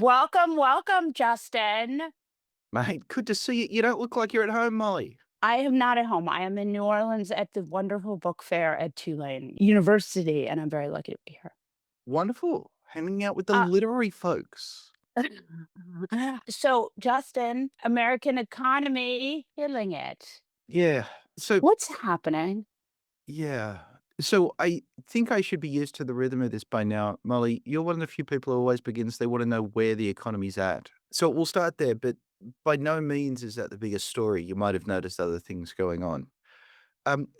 Welcome, welcome, Justin. Mate, good to see you. You don't look like you're at home, Molly. I am not at home. I am in New Orleans at the wonderful book fair at Tulane University, and I'm very lucky to be here. Wonderful. Hanging out with the Uh, literary folks. so, Justin, American economy, killing it. Yeah. So, What's happening? yeah. So I think I should be used to the rhythm of this by now. Molly, you're one of the few people who always begins, they want to know where the economy's at. So we'll start there, but by no means is that the biggest story. You might have noticed other things going on.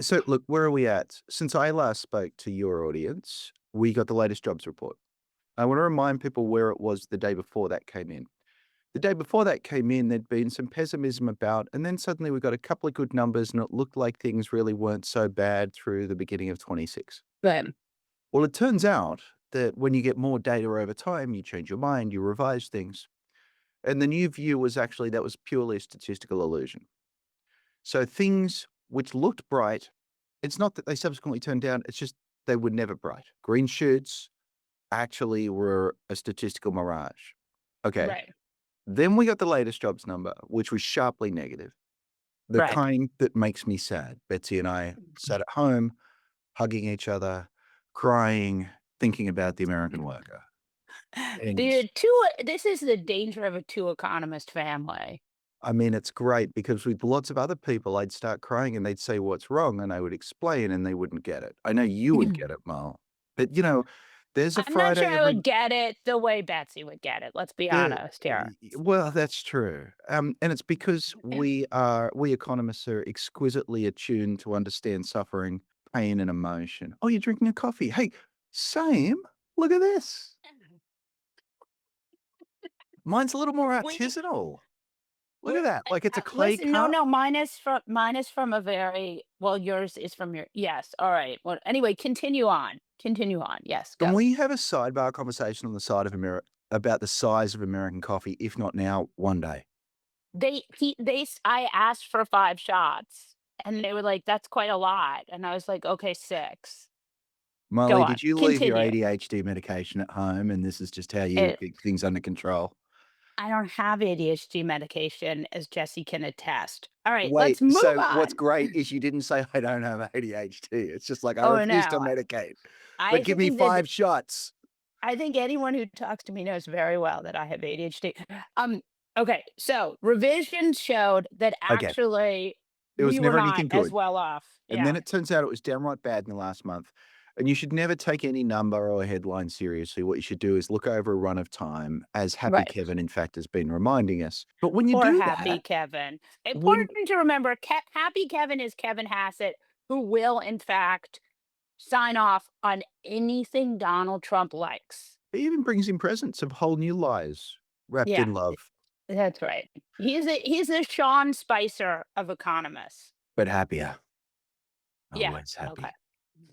So look, where are we at? Since I last spoke to your audience, we got the latest jobs report. I want to remind people where it was the day before that came in. The day before that came in, there'd been some pessimism about, and then suddenly we got a couple of good numbers, and it looked like things really weren't so bad through the beginning of 26. Good. Well, it turns out that when you get more data over time, you change your mind, you revise things. And the new view was actually that was purely a statistical illusion. So things which looked bright, it's not that they subsequently turned down, it's just they were never bright. Green shoots actually were a statistical mirage. Okay. Right. Then we got the latest jobs number, which was sharply negative, the Right. kind that makes me sad. Betsy and I sat at home, hugging each other, crying, thinking about the American worker. And This is the danger of a two economist family. I mean, it's great because with lots of other people, I'd start crying and they'd say what's wrong, and I would explain and they wouldn't get it. I know you would get it, Mal. But there's a I'm not sure Friday I every would get it the way Betsy would get it. Let's be the honest here. well, that's true. And it's because we economists are exquisitely attuned to understand suffering, pain, and emotion. Oh, you're drinking a coffee. Hey, same. Look at this. Mine's a little more We artisanal. Look we're at that. Like it's a clay listen, no, cup. no, mine is from a very well, yours is from your yes, all right. Well, anyway, continue on. Continue on. Yes, Can go. we have a sidebar conversation on the side of America about the size of American coffee, if not now, one day? I asked for 5 shots, and they were like, "That's quite a lot." And I was like, "Okay, 6." Go Molly, on. did you leave your Continue. ADHD medication at home and this is just how you It keep things under control? I don't have ADHD medication, as Jesse can attest. All right, let's Wait, move so what's on. great is you didn't say, "I don't have ADHD." It's just like, "I Oh, refuse to no. medicate, but I give me think that 5 shots." I think anyone who talks to me knows very well that I have ADHD. Um, okay, so revisions showed that Okay, actually it was we were never not anything as good, well off. and then Yeah, it turns out it was downright bad in the last month, and you should never take any number or headline seriously. What you should do is look over a run of time, as Happy right. Kevin, in fact, has been reminding us. But when you Poor do Happy that, Kevin. when Important to remember, Happy Kevin is Kevin Hassett, who will, in fact, sign off on anything Donald Trump likes. he even brings in presents of whole new lies wrapped Yeah, in love, that's right. He's the Sean Spicer of economists. but happier, Yeah. always Okay. happy.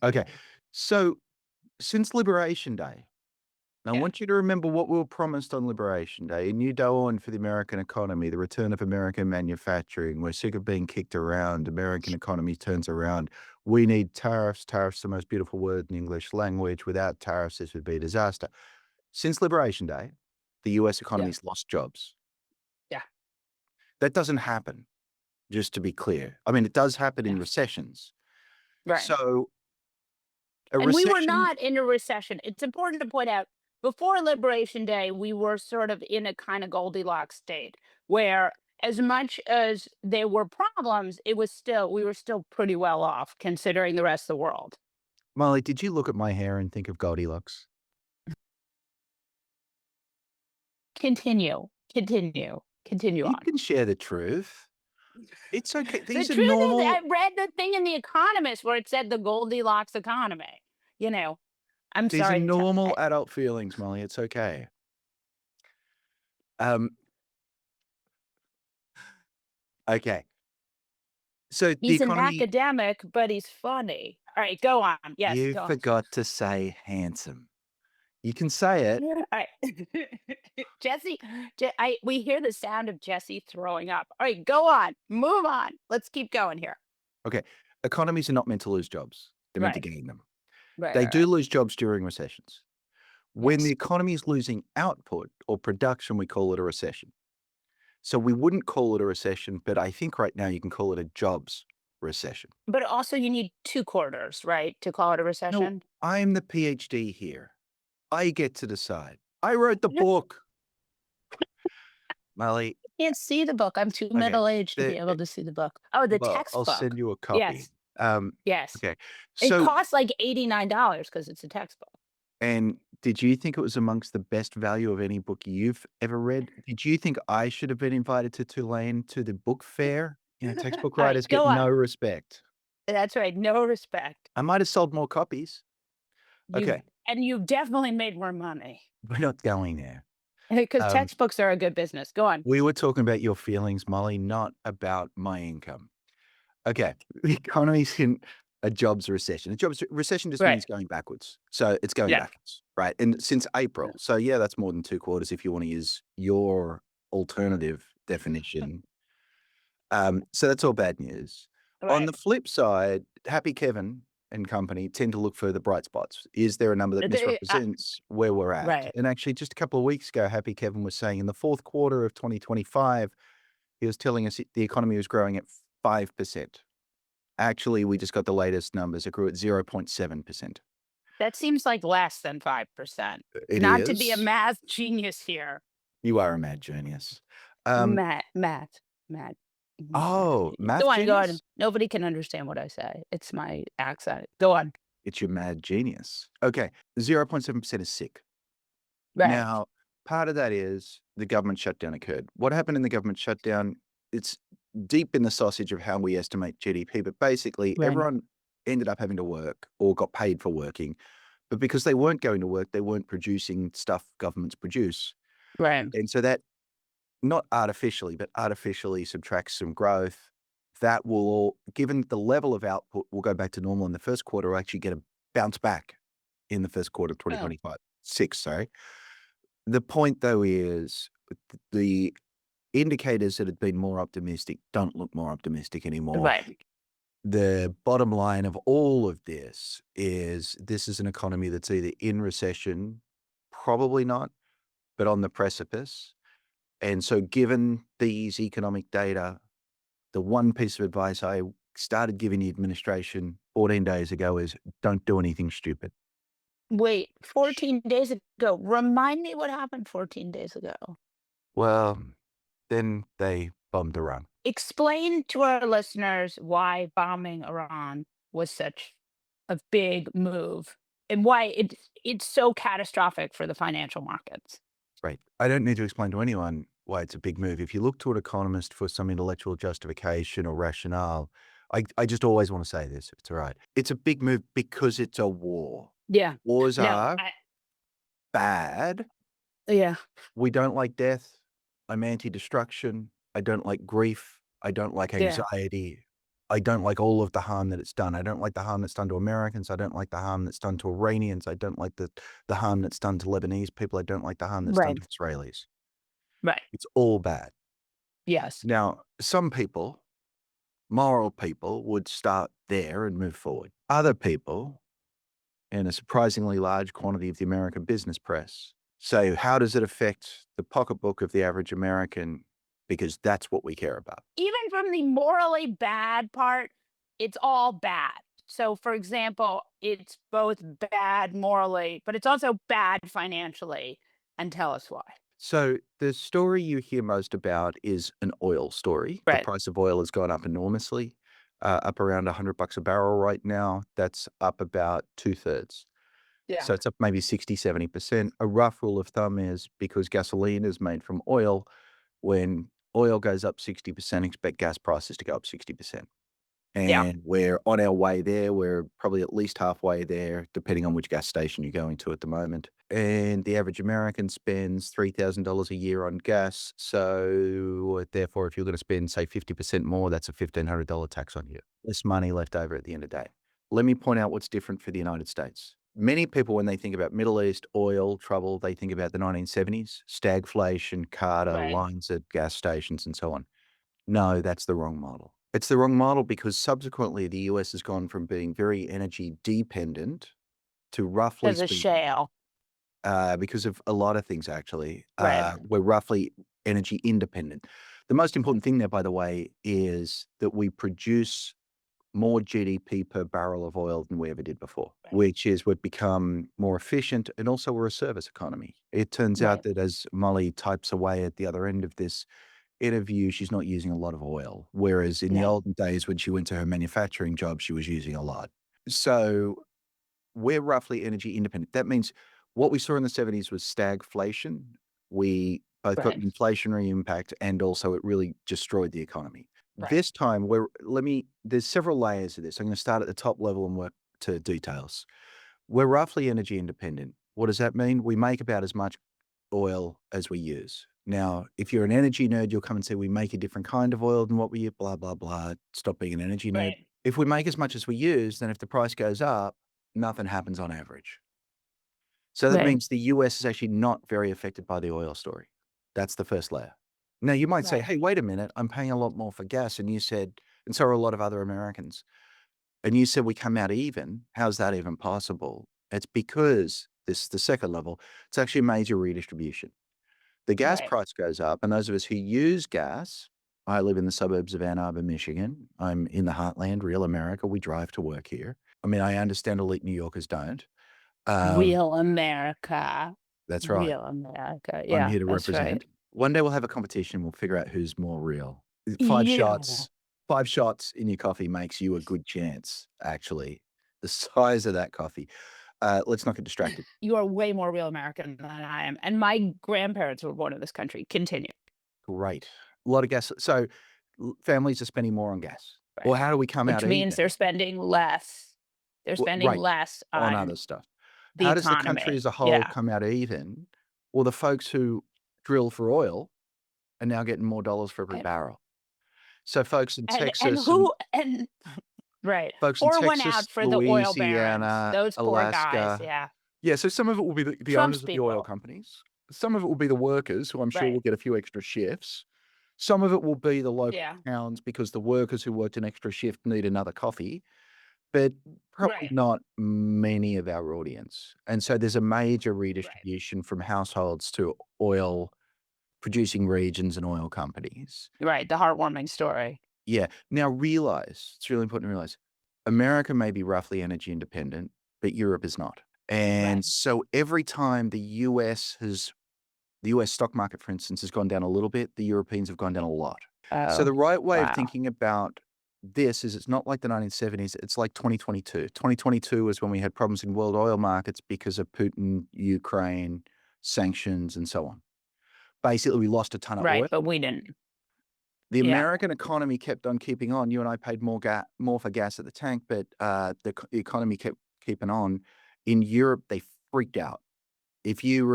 Okay, so since Liberation Day, I Yeah. want you to remember what we were promised on Liberation Day, a new dawn for the American economy, the return of American manufacturing. We're sick of being kicked around. American economy turns around. We need tariffs. Tariffs, the most beautiful word in English language. Without tariffs, this would be a disaster. Since Liberation Day, the US Yeah. economy's lost jobs. Yeah. That doesn't happen, just to be clear. I mean, it does happen Yeah. in recessions. Right. So a And we were recession, not in a recession. It's important to point out before Liberation Day, we were sort of in a kind of Goldilocks state where as much as there were problems, we were still pretty well off considering the rest of the world. Molly, did you look at my hair and think of Goldilocks? Continue, continue, continue You on. can share the truth. It's okay. The These are truth is I normal read the thing in The Economist where it said the Goldilocks economy. You know, I'm these are sorry to tell normal adult feelings, Molly. It's okay. Um, okay. So the he's an economy, academic, but he's funny. All right, go on. Yes, you go on. forgot to say handsome. You can say it. All right. Jesse, we hear the sound of Jesse throwing up. All right, go on. Move on. Let's keep going here. Okay. Economies are not meant to lose jobs. They're meant to Right. gain them. Right, They right, do right. lose jobs during recessions. When the Yes. economy is losing output or production, we call it a recession. So we wouldn't call it a recession, but I think right now you can call it a jobs recession. But also you need 2 quarters, right, to call it a No, recession? I'm the PhD here. I get to decide. I wrote the book, Molly. Can't see the book. I'm too Okay. middle-aged to The be able to see the book. Oh, the Well, I'll textbook. send you a copy. Yes, Um, yes. okay. It So costs like $89 because it's a textbook. and did you think it was amongst the best value of any book you've ever read? Did you think I should have been invited to Tulane to the book fair? You know, textbook Alright, writers get go no on. respect. That's right, no respect. I might have sold more copies. You've Okay, and you've definitely made more money we're not going there. because Um, textbooks are a good business. Go on. we were talking about your feelings, Molly, not about my income. Okay, the economy's in a jobs recession. A jobs recession just Right. means going backwards. So it's going Yeah. backwards, right? And since April. So yeah, that's more than 2 quarters if you wanna use your alternative definition. So that's all bad news. On Right. the flip side, Happy Kevin and company tend to look for the bright spots. Is there a number that They misrepresents where we're at? right. And actually, just a couple of weeks ago, Happy Kevin was saying in the fourth quarter of 2025, he was telling us the economy was growing at 5%. Actually, we just got the latest numbers. It grew at 0.7%. That seems like less than 5%. It Not to be a is. math genius here. You are a mad genius. Um, Math, math oh, genius. math Go on. genius? Nobody can understand what I say. It's my accent. Go on. It's your mad genius. Okay, 0.7% is sick. Right. Now, part of that is the government shutdown occurred. What happened in the government shutdown, it's deep in the sausage of how we estimate GDP, but basically Right. everyone ended up having to work or got paid for working. But because they weren't going to work, they weren't producing stuff governments produce. Right. And so that not artificially, but artificially subtracts some growth. That will all, given the level of output will go back to normal in the first quarter, will actually get a bounce back in the first quarter of Oh. 2025. 6, sorry. The point though is the indicators that had been more optimistic don't look more optimistic anymore. Right. The bottom line of all of this is an economy that's either in recession, probably not, but on the precipice. And so given these economic data, the one piece of advice I started giving the administration 14 days ago is don't do anything stupid. Wait, 14 days ago. Remind me what happened 14 days ago. Well, then they bombed Iran. Explain to our listeners why bombing Iran was such a big move and why it's so catastrophic for the financial markets. Right. I don't need to explain to anyone why it's a big move. If you look to an economist for some intellectual justification or rationale, I just always want to say this, if it's all right. It's a big move because it's a war. Yeah. Wars No, are bad. yeah. We don't like death. I'm anti-destruction. I don't like grief. I don't like Yeah. anxiety. I don't like all of the harm that it's done. I don't like the harm that's done to Americans. I don't like the harm that's done to Iranians. I don't like the harm that's done to Lebanese people. I don't like the harm that's done Right. to Israelis. Right. It's all bad. Yes. Now, some people, moral people, would start there and move forward. Other people, and a surprisingly large quantity of the American business press, say, how does it affect the pocketbook of the average American? Because that's what we care about. Even from the morally bad part, it's all bad. So, for example, it's both bad morally, but it's also bad financially. And tell us why. So the story you hear most about is an oil story. The Right. price of oil has gone up enormously, up around $100 a barrel right now. That's up about two-thirds. Yeah. So it's up maybe 60, 70%. A rough rule of thumb is because gasoline is made from oil, when oil goes up 60%, expect gas prices to go up 60%. Yeah. And we're on our way there. We're probably at least halfway there, depending on which gas station you're going to at the moment. And the average American spends $3,000 a year on gas. So therefore, if you're going to spend, say, 50% more, that's a $1,500 tax on you. Less money left over at the end of the day. Let me point out what's different for the United States. Many people, when they think about Middle East oil trouble, they think about the 1970s, stagflation, Carter, Right. lines at gas stations, and so on. No, that's the wrong model. It's the wrong model because subsequently the US has gone from being very energy dependent to roughly As a speaking shale. because of a lot of things, actually. Right. We're roughly energy independent. The most important thing there, by the way, is that we produce more GDP per barrel of oil than we ever did before, Right. which is we've become more efficient and also we're a service economy. It turns out Right. that as Molly types away at the other end of this interview, she's not using a lot of oil, whereas in the No. olden days when she went to her manufacturing job, she was using a lot. So we're roughly energy independent. That means what we saw in the '70s was stagflation. We both got Right. the inflationary impact and also it really destroyed the economy. Right. This time, there's several layers of this. I'm gonna start at the top level and work to details. We're roughly energy independent. What does that mean? We make about as much oil as we use. Now, if you're an energy nerd, you'll come and say, "We make a different kind of oil than what we use, blah, blah, blah." Stop being an energy nerd. Right. If we make as much as we use, then if the price goes up, nothing happens on average. So that Right. means the US is actually not very affected by the oil story. That's the first layer. Now, you might say, Right. "Hey, wait a minute, I'm paying a lot more for gas," and you said and so are a lot of other Americans, and you said we come out even. How's that even possible? It's because this is the second level, it's actually a major redistribution. The gas Right. price goes up, and those of us who use gas I live in the suburbs of Ann Arbor, Michigan. I'm in the heartland, real America. We drive to work here. I mean, I understand elite New Yorkers don't. Um, Real America. that's right. Real America. I'm Yeah, here to that's right. represent. One day we'll have a competition. We'll figure out who's more real. 5 Yeah. shots 5 shots in your coffee makes you a good chance, actually. The size of that coffee. Let's not get distracted. You are way more real American than I am. And my grandparents were born in this country. Continue. Great. A lot of gas. So, families are spending more on gas. Well, Right. how do we come out Which means they're even? spending less. They're spending Right, less on on other stuff. the How does the country economy. as a whole Yeah. come out even? Well, the folks who drill for oil are now getting more dollars for every And barrel. So and who and right. folks in Or went out Texas, for the oil barons. Louisiana, Those poor guys. Alaska. Yeah. Yeah, so some of it will be the Trump's owners of the oil people. companies. Some of it will be the workers who I'm sure will Right. get a few extra shifts. Some of it will be the local Yeah. towns because the workers who worked an extra shift need another coffee, but probably Right. not many of our audience. And so there's a major Right. redistribution from households to oil producing regions and oil companies. Right. The heartwarming story. Yeah. Now realize, it's really important to realize, America may be roughly energy independent, but Europe is not. And Right. so every time the US stock market, for instance, has gone down a little bit, the Europeans have gone down a lot. So Oh, the right way of wow. thinking about this is it's not like the 1970s, it's like 2022. 2022 was when we had problems in world oil markets because of Putin, Ukraine, sanctions, and so on. Basically, we lost a ton of oil. Right. But we didn't. The Yeah. American economy kept on keeping on. You and I paid more for gas at the tank, but the economy kept keeping on. In Europe, they freaked out. If you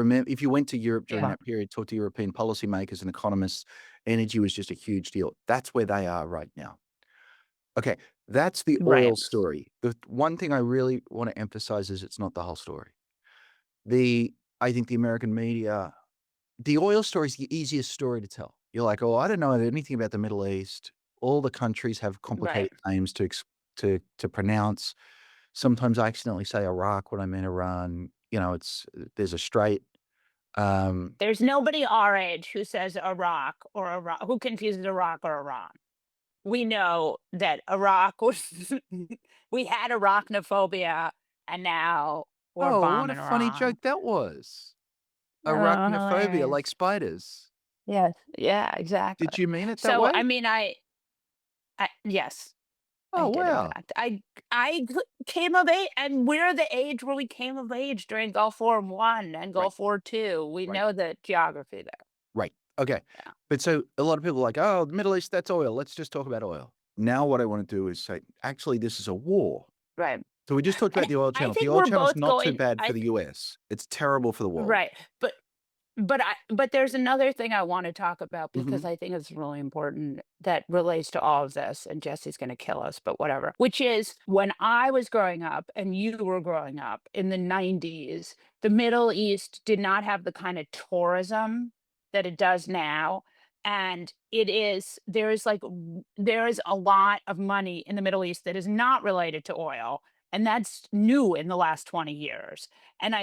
went to Europe during Yeah. that period, talked to European policymakers and economists, energy was just a huge deal. That's where they are right now. Okay, that's the Right. oil story. The one thing I really wanna emphasize is it's not the whole story. The I think the American media the oil story is the easiest story to tell. You're like, "Oh, I don't know anything about the Middle East." All the countries have complicated Right. names to pronounce. Sometimes I accidentally say Iraq when I mean Iran. There's a strait. Um, There's nobody our age who says Iraq or Iran, who confuses Iraq or Iran. We know that Iraq was, we had Arachnophobia and now we're oh, what a bombing funny Iran. joke that was. Oh, Arachnophobia, like hilarious. spiders. Yes. Yeah, exactly. Did you mean it that So, I way? mean, yes, I Oh, did in wow. fact. Came of age, and we're the age where we came of age during Gulf War One and Right, Gulf War Two. We right, know the geography there. right. Okay. Yeah. But so a lot of people are like, "Oh, the Middle East, that's oil. Let's just talk about oil." Now what I wanna do is say, actually, this is a war. Right. So we just talked And about the oil I channel. The think oil we're channel's both not too going bad I for the th US. It's terrible for the world. right, but there's another thing I wanna talk about because Mhm. I think it's really important that relates to all of this, and Jesse's gonna kill us, but whatever, which is when I was growing up and you were growing up in the '90s, the Middle East did not have the kind of tourism that it does now, and there is a lot of money in the Middle East that is not related to oil, and that's new in the last 20 years, and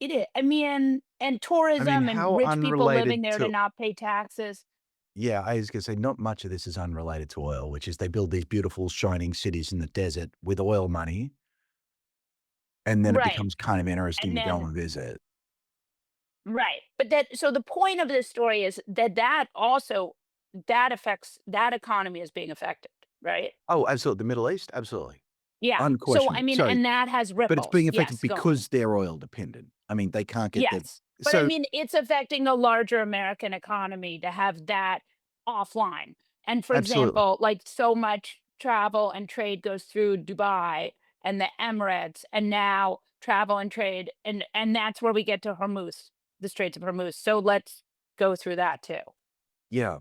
It is. I mean, and I mean, tourism and how rich people living unrelated there to to not pay taxes. yeah, I was gonna say not much of this is unrelated to oil, which is they build these beautiful shining cities in the desert with oil money, and then it Right. becomes kind of interesting And to go then and visit. right. But that so the point of this story is that that affects that economy is being affected, right? Oh, absolutely, the Middle East? Absolutely. Yeah. So I Unquestionably. mean, Sorry, and that has but it's being ripples. affected Yes, go on. because they're oil dependent. I mean, they can't get their Yes. But I so mean, it's affecting the larger American economy to have that offline. And for absolutely. example, like so much travel and trade goes through Dubai and the Emirates, and now travel and trade, and that's where we get to Hormuz, the Straits of Hormuz. So let's go through that too. Yeah.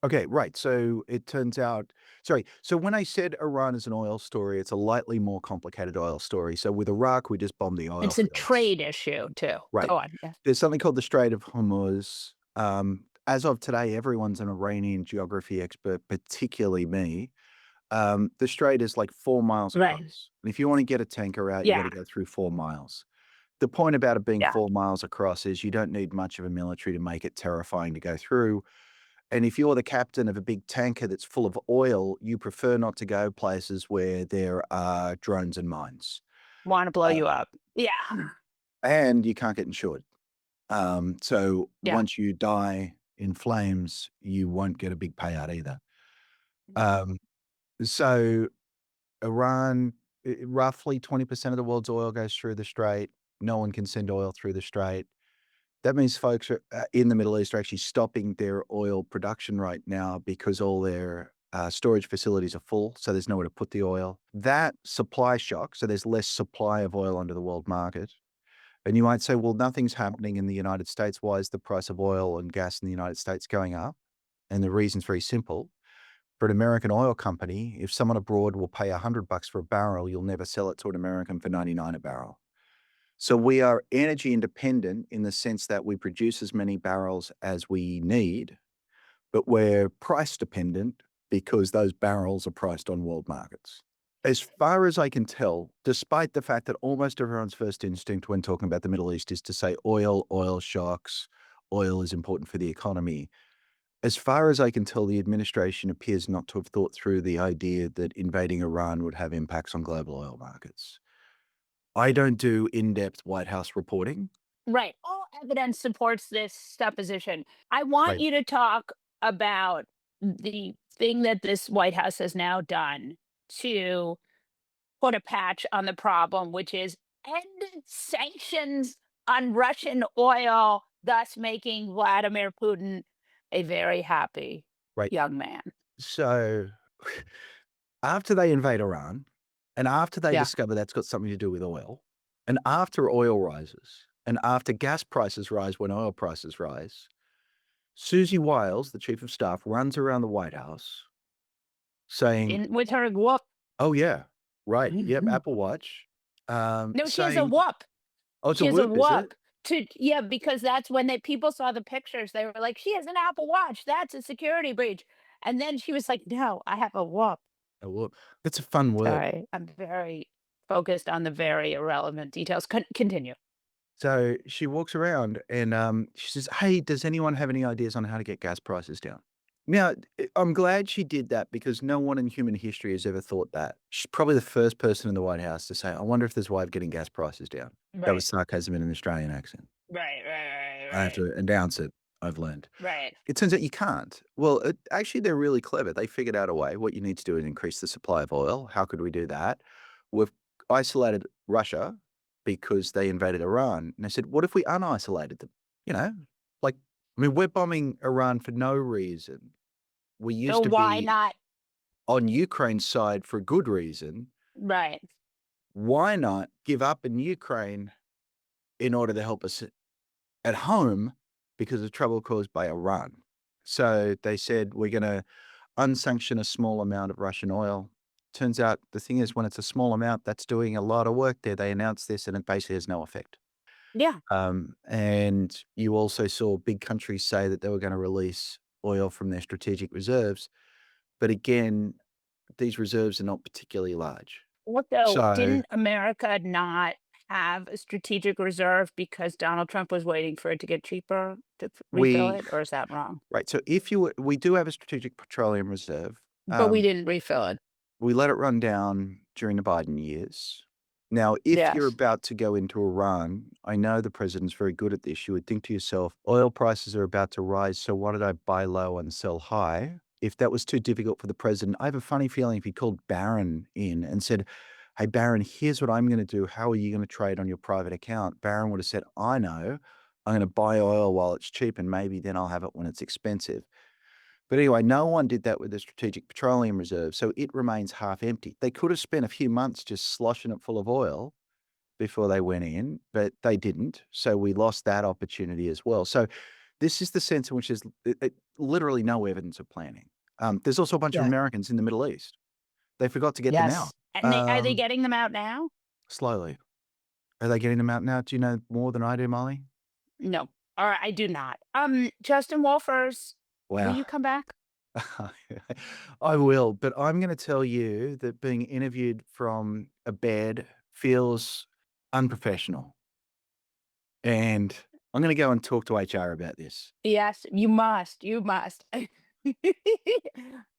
Okay, right. So it turns out sorry. So when I said Iran is an oil story, it's a lightly more complicated oil story. So with Iraq, we just bombed the oil It's a fields. trade issue too. Right. Go on. Yeah. There's something called the Strait of Hormuz. As of today, everyone's an Iranian geography expert, particularly me. The strait is like 4 miles Right. across. And if you want to get a tanker out, you got Yeah. to go through 4 miles. The point about it being Yeah. 4 miles across is you don't need much of a military to make it terrifying to go through. And if you're the captain of a big tanker that's full of oil, you prefer not to go places where there are drones and mines. Want to blow Uh, you up. Yeah. and you can't get insured. So Yeah. once you die in flames, you won't get a big payout either. Um, so Iran, roughly 20% of the world's oil goes through the strait. No one can send oil through the strait. That means folks in the Middle East are actually stopping their oil production right now because all their storage facilities are full, so there's nowhere to put the oil. That supply shock, so there's less supply of oil onto the world market. And you might say, well, nothing's happening in the United States. Why is the price of oil and gas in the United States going up? And the reason's very simple. For an American oil company, if someone abroad will pay $100 for a barrel, you'll never sell it to an American for 99 a barrel. So we are energy independent in the sense that we produce as many barrels as we need, but we're price dependent because those barrels are priced on world markets. As far as I can tell, despite the fact that almost everyone's first instinct when talking about the Middle East is to say oil, oil shocks, oil is important for the economy. As far as I can tell, the administration appears not to have thought through the idea that invading Iran would have impacts on global oil markets. I don't do in-depth White House reporting. Right. All evidence supports this supposition. I want Right. you to talk about the thing that this White House has now done to put a patch on the problem, which is end sanctions on Russian oil, thus making Vladimir Putin a very happy Right. young man. So, after they invade Iran, and after they Yeah. discover that's got something to do with oil, and after oil rises, and after gas prices rise when oil prices rise, Susie Wiles, the chief of staff, runs around the White House saying, In with her whoop. "Oh, yeah. Right. Yep, Apple Watch." No, she has a Saying, whoop. "Oh, it's a She has a Whoop, is it?" whoop to yeah, because that's when they people saw the pictures, they were like, "She has an Apple Watch, that's a security breach." And then she was like, "No, I have a whoop." A Whoop. That's a fun word. Sorry, I'm very focused on the very irrelevant details. Continue. So, she walks around and, she says, "Hey, does anyone have any ideas on how to get gas prices down?" Now, I'm glad she did that because no one in human history has ever thought that. She's probably the first person in the White House to say, "I wonder if there's a way of getting gas prices down." That Right. was sarcasm in an Australian accent. Right, right, right, I have right. to announce it, I've learned. Right. It turns out you can't. Well, actually, they're really clever. They figured out a way. What you need to do is increase the supply of oil. How could we do that? We've isolated Russia because they invaded Iran. And I said, what if we unisolated them? You know, like, I mean, we're bombing Iran for no reason. We So used to why be not on Ukraine's side for a good reason. right. Why not give up in Ukraine in order to help us at home because of trouble caused by Iran? So they said, we're going to unsanction a small amount of Russian oil. Turns out the thing is, when it's a small amount, that's doing a lot of work there. They announced this and it basically has no effect. Yeah. And you also saw big countries say that they were going to release oil from their strategic reserves. But again, these reserves are not particularly large. What though, So didn't America not have a strategic reserve because Donald Trump was waiting for it to get cheaper to refill We it, or is that wrong? right, so if you were we do have a strategic petroleum reserve. But we Um, didn't refill it. we let it run down during the Biden years. Now, if you're Yes. about to go into Iran, I know the president's very good at this. You would think to yourself, oil prices are about to rise, so why did I buy low and sell high? If that was too difficult for the president, I have a funny feeling if he called Barron in and said, "Hey, Barron, here's what I'm going to do. How are you going to trade on your private account?" Barron would have said, "I know. I'm going to buy oil while it's cheap, and maybe then I'll have it when it's expensive." But anyway, no one did that with the Strategic Petroleum Reserve, so it remains half empty. They could have spent a few months just sloshing it full of oil before they went in, but they didn't, so we lost that opportunity as well. So this is the sense in which there's literally no evidence of planning. There's also a bunch of Yeah. Americans in the Middle East. They forgot to get them out, Yes. And are they um, getting them out now? slowly. Are they getting them out now? Do you know more than I do, Molly? No. Or I do not. Justin Wolfers, will Wow. you come back? I will, but I'm gonna tell you that being interviewed from a bed feels unprofessional, and I'm gonna go and talk to HR about this. Yes, you must. You must.